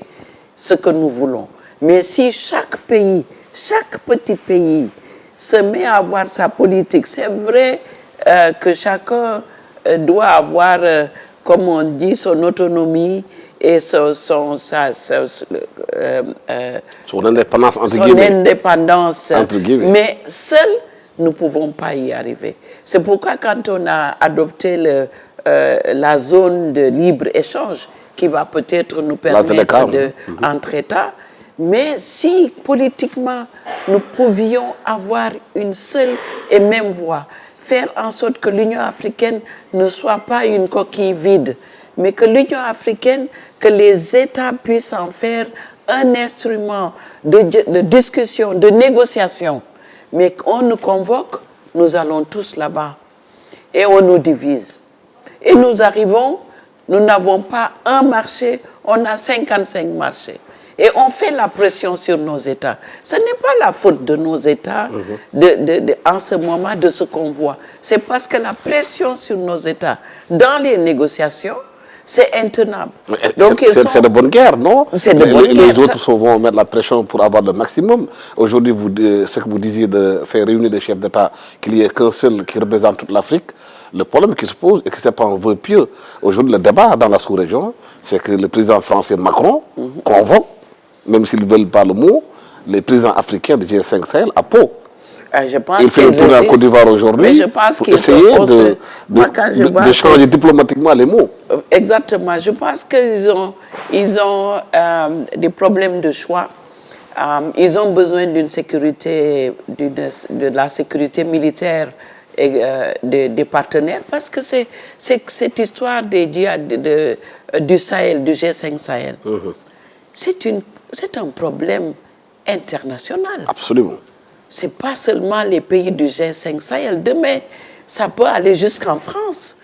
ce que nous voulons. Mais si chaque pays, chaque petit pays se met à avoir sa politique, c'est vrai que chacun doit avoir, comme on dit, son autonomie et son indépendance, entre guillemets. Mais seuls, nous ne pouvons pas y arriver. C'est pourquoi quand on a adopté la zone de libre-échange, qui va peut-être nous permettre entre États. Mais si politiquement nous pouvions avoir une seule et même voix, faire en sorte que l'Union africaine ne soit pas une coquille vide, mais que l'Union africaine, que les États puissent en faire un instrument de discussion, de négociation. Mais on nous convoque, nous allons tous là-bas et on nous divise. Et nous arrivons. Nous n'avons pas un marché, on a 55 marchés. Et on fait la pression sur nos États. Ce n'est pas la faute de nos États en ce moment de ce qu'on voit. C'est parce que la pression sur nos États dans les négociations, c'est intenable. C'est de bonne guerre, non? C'est de bonne guerre. Les autres vont mettre la pression pour avoir le maximum. Aujourd'hui, ce que vous disiez de faire réunir des chefs d'État, qu'il n'y ait qu'un seul qui représente toute l'Afrique, le problème qui se pose et que ce n'est pas un vœu pieux. Aujourd'hui, le débat dans la sous-région, c'est que le président français Macron convoque, même s'ils ne veulent pas le mot, les présidents africains de G5 Sahel à Pau. Il fait le tour en Côte d'Ivoire aujourd'hui pour essayer de changer diplomatiquement les mots. Exactement. Je pense qu'ils ont des problèmes de choix. Ils ont besoin d'une sécurité, de la sécurité militaire des partenaires, parce que c'est cette histoire des du Sahel, du G5 Sahel. C'est un problème international. Absolument. Ce n'est pas seulement les pays du G5 Sahel. Demain, ça peut aller jusqu'en France.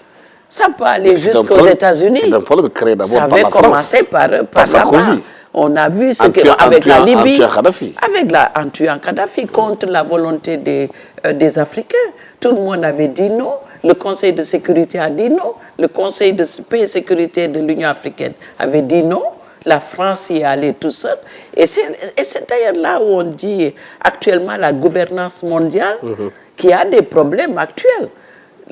Ça peut aller jusqu'aux États-Unis. C'est un problème créé d'abord par la France. Ça avait commencé par là-bas. On a vu ce avec la Libye, en tuant Kadhafi, contre la volonté des Africains. Tout le monde avait dit non. Le Conseil de sécurité a dit non. Le Conseil de paix et sécurité de l'Union africaine avait dit non. La France y est allée tout seul. Et c'est d'ailleurs là où on dit actuellement la gouvernance mondiale qui a des problèmes actuels.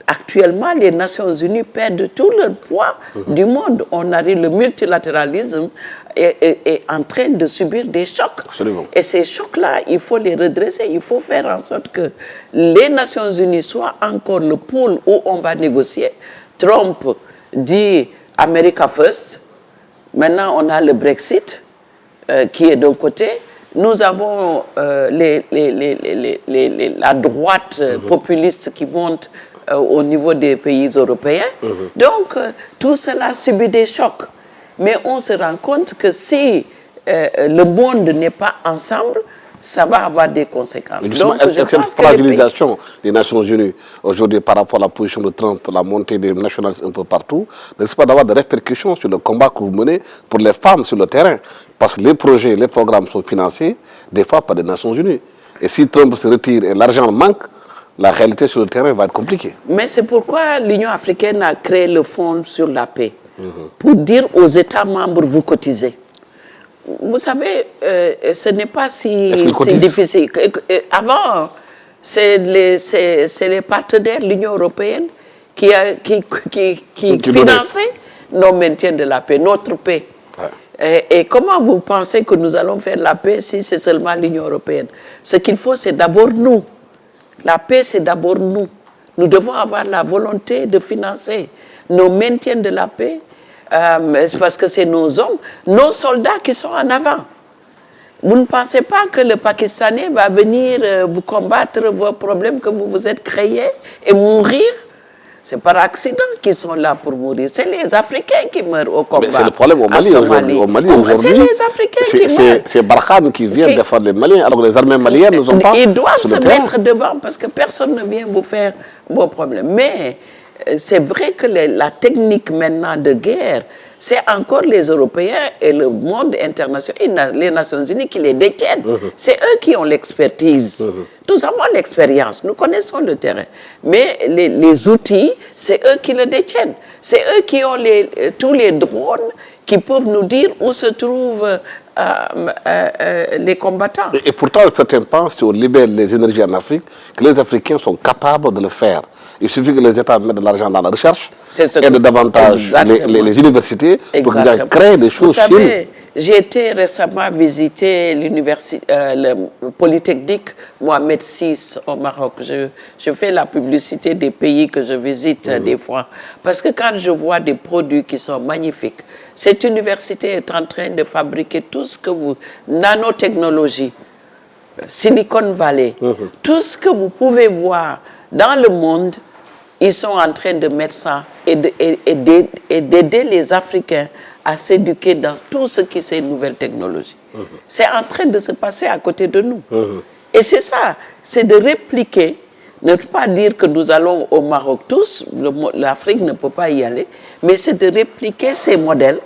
Actuellement, les Nations Unies perdent tout leur poids du monde. Le multilatéralisme est en train de subir des chocs. Absolument. Et ces chocs-là, il faut les redresser. Il faut faire en sorte que les Nations Unies soient encore le pôle où on va négocier. Trump dit America First. Maintenant, on a le Brexit qui est d'un côté. Nous avons la droite populiste qui monte au niveau des pays européens. Donc, tout cela subit des chocs. Mais on se rend compte que si le monde n'est pas ensemble, ça va avoir des conséquences. Donc, cette fragilisation des Nations Unies aujourd'hui par rapport à la position de Trump, la montée des nationalistes un peu partout, ne risque pas d'avoir des répercussions sur le combat que vous menez pour les femmes sur le terrain? Parce que les projets, les programmes sont financés des fois par les Nations Unies. Et si Trump se retire et l'argent manque, la réalité sur le terrain va être compliquée. Mais c'est pourquoi l'Union africaine a créé le Fonds sur la paix, pour dire aux États membres, vous cotisez. Vous savez, ce n'est pas si difficile. Avant, c'est les partenaires, l'Union européenne, qui finançaient nos maintiens de la paix, notre paix. Ouais. Et comment vous pensez que nous allons faire la paix si c'est seulement l'Union européenne? Ce qu'il faut, c'est d'abord nous. La paix, c'est d'abord nous. Nous devons avoir la volonté de financer nos maintiens de la paix, parce que c'est nos hommes, nos soldats qui sont en avant. Vous ne pensez pas que le Pakistanais va venir vous combattre vos problèmes que vous vous êtes créés et mourir? C'est par accident qu'ils sont là pour mourir. C'est les Africains qui meurent au combat. Mais c'est le problème au Mali aujourd'hui. C'est les Africains qui meurent. C'est Barkhane qui vient défendre les Maliens, alors que les armées maliennes ne sont pas. Ils doivent se mettre devant parce que personne ne vient vous faire vos problèmes. Mais c'est vrai que la technique maintenant de guerre, c'est encore les Européens et le monde international, les Nations Unies qui les détiennent. C'est eux qui ont l'expertise. Nous avons l'expérience, nous connaissons le terrain. Mais les outils, c'est eux qui le détiennent. C'est eux qui ont tous les drones qui peuvent nous dire où se trouvent les combattants. Et pourtant, certains pensent, si on libère les énergies en Afrique, que les Africains sont capables de le faire. Il suffit que les États mettent de l'argent dans la recherche, aident davantage les universités pour qu'ils créent des choses. Vous savez, j'ai été récemment visiter l'université, le Polytechnique Mohamed VI au Maroc. Je fais la publicité des pays que je visite des fois. Parce que quand je vois des produits qui sont magnifiques, cette université est en train de fabriquer tout ce que vous... Nanotechnologie, Silicon Valley, tout ce que vous pouvez voir dans le monde, ils sont en train de mettre ça et d'aider les Africains à s'éduquer dans tout ce qui est nouvelles technologies. C'est en train de se passer à côté de nous. Et c'est ça, c'est de répliquer, ne pas dire que nous allons au Maroc tous, l'Afrique ne peut pas y aller, mais c'est de répliquer ces modèles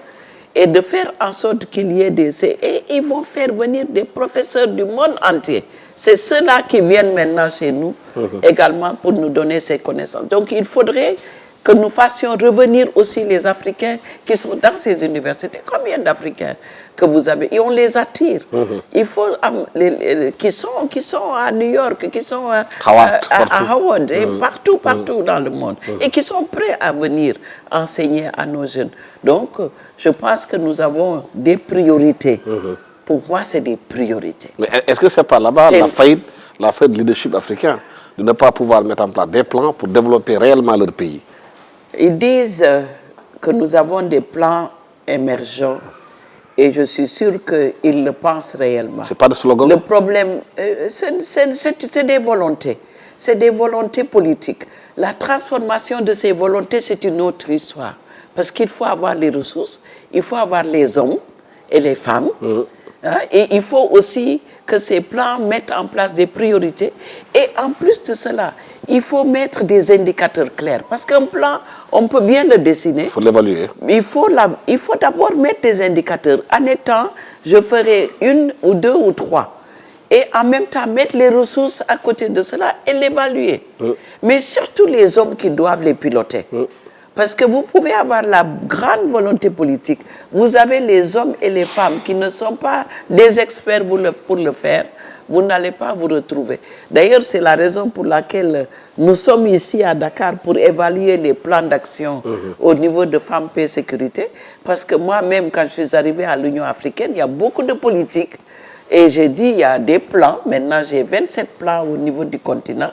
et de faire en sorte qu'il y ait et ils vont faire venir des professeurs du monde entier. C'est ceux-là qui viennent maintenant chez nous également pour nous donner ces connaissances. Donc il faudrait que nous fassions revenir aussi les Africains qui sont dans ces universités. Combien d'Africains que vous avez? Et on les attire. Il faut qui sont à New York, qui sont à Howard, et partout dans le monde, et qui sont prêts à venir enseigner à nos jeunes. Donc, je pense que nous avons des priorités. Pour moi, c'est des priorités. Mais est-ce que c'est par là-bas la faillite du leadership africain, de ne pas pouvoir mettre en place des plans pour développer réellement leur pays? Ils disent que nous avons des plans émergents et je suis sûr qu'ils le pensent réellement. Ce n'est pas de slogan? Le problème, c'est des volontés. c'est des volontés politiques. La transformation de ces volontés, c'est une autre histoire. Parce qu'il faut avoir les ressources, il faut avoir les hommes et les femmes. Hein, et il faut aussi que ces plans mettent en place des priorités. Et en plus de cela, il faut mettre des indicateurs clairs. Parce qu'un plan, on peut bien le dessiner. Il faut l'évaluer. Il faut d'abord mettre des indicateurs. En étant, je ferai 1 ou 2 ou 3. Et en même temps, mettre les ressources à côté de cela et l'évaluer. Mais surtout les hommes qui doivent les piloter. Parce que vous pouvez avoir la grande volonté politique. Vous avez les hommes et les femmes qui ne sont pas des experts pour le faire. Vous n'allez pas vous retrouver. D'ailleurs, c'est la raison pour laquelle nous sommes ici à Dakar pour évaluer les plans d'action au niveau de Femmes, Paix, Sécurité. Parce que moi-même, quand je suis arrivée à l'Union africaine, il y a beaucoup de politiques. Et j'ai dit, il y a des plans. Maintenant, j'ai 27 plans au niveau du continent,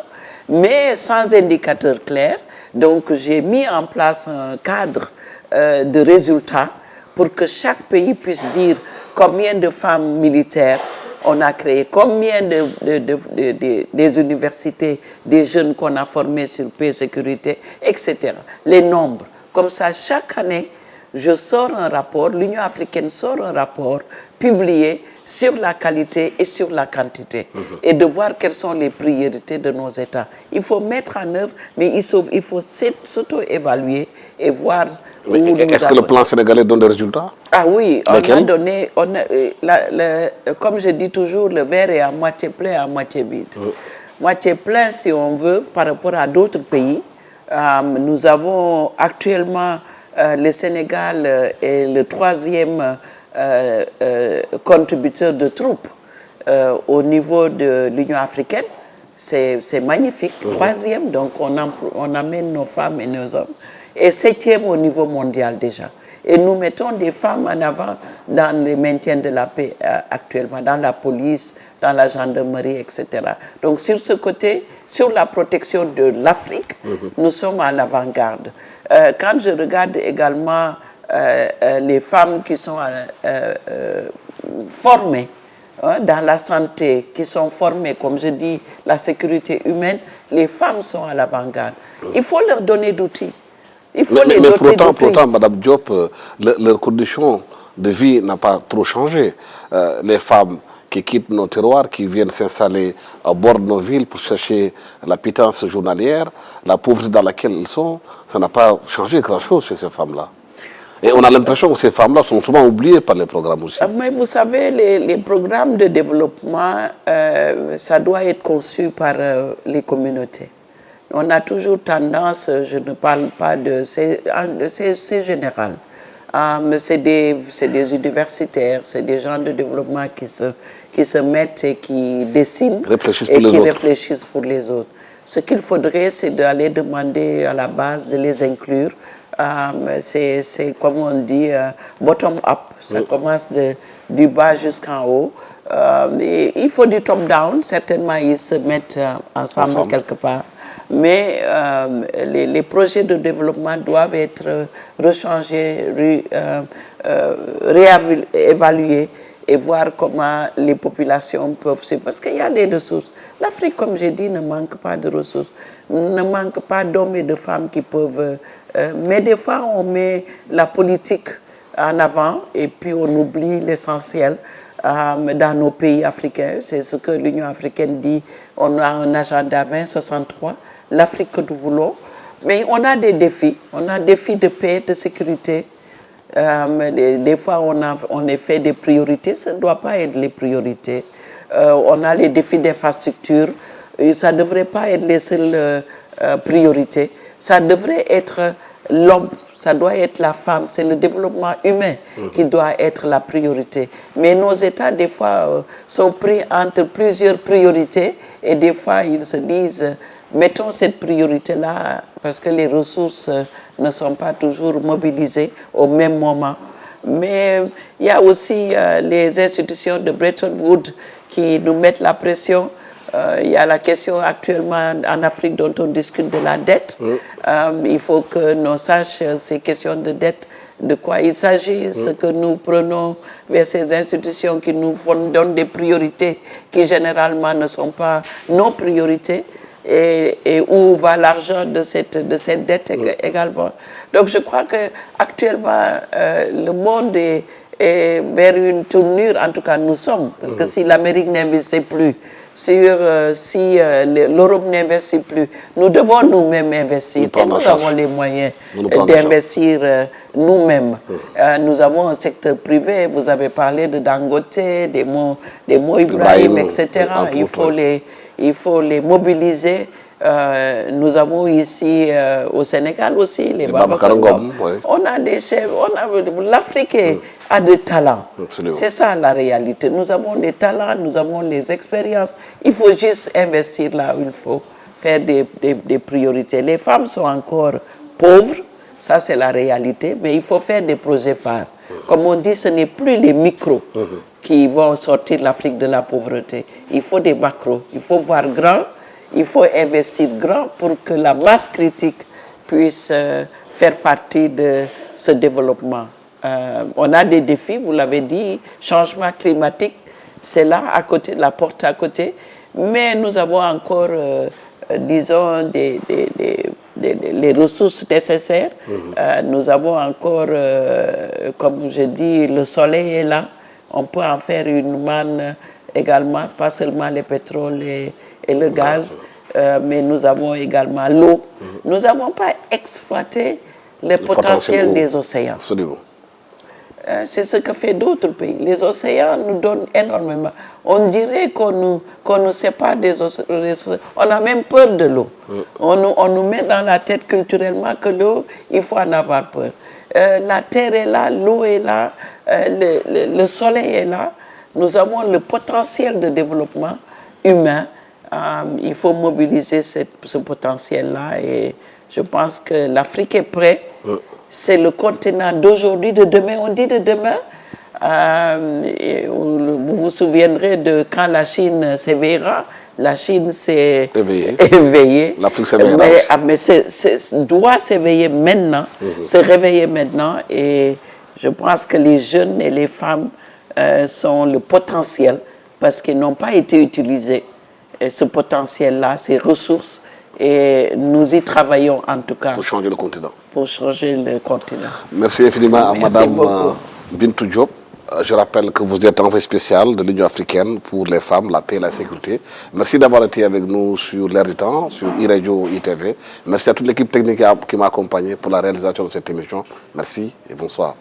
mais sans indicateur clair. Donc, j'ai mis en place un cadre de résultats pour que chaque pays puisse dire combien de femmes militaires on a créé, combien des universités, des jeunes qu'on a formés sur paix et sécurité, etc. Les nombres. Comme ça, chaque année, je sors un rapport, l'Union africaine sort un rapport publié sur la qualité et sur la quantité, et de voir quelles sont les priorités de nos États. Il faut mettre en œuvre, mais il faut s'auto-évaluer et voir où nous Est-ce que le plan sénégalais donne des résultats? Ah oui, Lesquels? on a donné, comme je dis toujours, le verre est à moitié plein, à moitié vide. Moitié plein, si on veut, par rapport à d'autres pays. Nous avons actuellement, le Sénégal est le 3e contributeur de troupes au niveau de l'Union africaine. C'est magnifique. 3e, donc on amène nos femmes et nos hommes. Et 7e au niveau mondial déjà. Et nous mettons des femmes en avant dans le maintien de la paix actuellement, dans la police, dans la gendarmerie, etc. Donc sur ce côté, sur la protection de l'Afrique, nous sommes à l'avant-garde. Quand je regarde également les femmes qui sont formées dans la santé, qui sont formées, comme je dis, la sécurité humaine, les femmes sont à l'avant-garde. Il faut leur donner d'outils. Il faut les doter d'outils. Pourtant, Mme Diop, leurs conditions de vie n'ont pas trop changé. Les femmes qui quittent nos terroirs, qui viennent s'installer à bord de nos villes pour chercher la pitance journalière, la pauvreté dans laquelle elles sont, ça n'a pas changé grand-chose chez ces femmes-là. Et on a l'impression que ces femmes-là sont souvent oubliées par les programmes aussi. Mais vous savez, les programmes de développement, ça doit être conçu par les communautés. On a toujours tendance, je ne parle pas de... C'est général. C'est des universitaires, c'est des gens de développement qui se mettent et qui dessinent et qui réfléchissent pour les autres. Ce qu'il faudrait, c'est d'aller demander à la base de les inclure. C'est comme on dit, bottom-up. Ça commence du bas jusqu'en haut. Il faut du top-down. Certainement, ils se mettent ensemble quelque part. Mais les projets de développement doivent être rechangés, réévalués et voir comment les populations peuvent... Parce qu'il y a des ressources. L'Afrique, comme j'ai dit, ne manque pas de ressources. Ne manque pas d'hommes et de femmes qui peuvent... mais des fois, on met la politique en avant et puis on oublie l'essentiel dans nos pays africains. C'est ce que l'Union africaine dit. On a un agenda 2063, l'Afrique que nous voulons. Mais on a des défis. On a des défis de paix, de sécurité. Des fois, on est fait des priorités. Ça ne doit pas être les priorités. On a les défis d'infrastructure. Ça ne devrait pas être les seules priorités. Ça devrait être l'homme, ça doit être la femme. C'est le développement humain qui doit être la priorité. Mais nos États, des fois, sont pris entre plusieurs priorités. Et des fois, ils se disent, mettons cette priorité-là, parce que les ressources ne sont pas toujours mobilisées au même moment. Mais il y a aussi les institutions de Bretton Woods qui nous mettent la pression. Il y a la question actuellement en Afrique dont on discute de la dette. Il faut que nous sachions ces questions de dette, de quoi il s'agit, ce que nous prenons vers ces institutions qui nous donnent des priorités qui généralement ne sont pas nos priorités. et où va l'argent de cette dette également. Donc je crois qu'actuellement, le monde est vers une tournure, en tout cas nous sommes, parce que si l'Amérique n'investit plus, si l'Europe n'investit plus, nous devons nous-mêmes investir. Et nous avons les moyens d'investir nous-mêmes. Nous avons un secteur privé, vous avez parlé de Dangote, des mots Ibrahim, etc. Il faut les mobiliser. Nous avons ici au Sénégal aussi les Babacar Ngom. On a des chefs, l'Afrique a des talents. C'est ça la réalité. Nous avons des talents, nous avons les expériences. Il faut juste investir là où il faut faire des priorités. Les femmes sont encore pauvres, ça c'est la réalité, mais il faut faire des projets phares. Comme on dit, ce n'est plus les micros qui vont sortir l'Afrique de la pauvreté. Il faut des macros, il faut voir grand. Il faut investir grand pour que la masse critique puisse faire partie de ce développement. On a des défis, vous l'avez dit, changement climatique, c'est là, à côté, la porte à côté, mais nous avons encore, disons, les ressources nécessaires. Nous avons encore, comme je dis, le soleil est là, on peut en faire une manne également, pas seulement le pétrole et le gaz, mais nous avons également l'eau. Nous n'avons pas exploité le potentiel des océans. C'est ce que fait d'autres pays. Les océans nous donnent énormément. On dirait qu'on ne sait pas des océans. On a même peur de l'eau. On nous met dans la tête culturellement que l'eau, il faut en avoir peur. La terre est là, l'eau est là, le soleil est là. Nous avons le potentiel de développement humain. Il faut mobiliser ce potentiel-là et je pense que l'Afrique est prête. C'est le continent d'aujourd'hui, de demain. On dit de demain. Vous vous souviendrez de quand la Chine s'éveillera. La Chine s'est éveillée. L'Afrique s'éveillera. Mais doit s'éveiller maintenant, se réveiller maintenant. Et je pense que les jeunes et les femmes sont le potentiel parce qu'ils n'ont pas été utilisés. Ce potentiel-là, ces ressources, et nous y travaillons en tout cas. Pour changer le continent. Pour changer le continent. Merci infiniment à Madame Bintou Diop. Je rappelle que vous êtes envoyé spécial de l'Union africaine pour les femmes, la paix et la sécurité. Merci d'avoir été avec nous sur l'Air du Temps, sur iRadio, ITV. Merci à toute l'équipe technique qui m'a accompagné pour la réalisation de cette émission. Merci et bonsoir.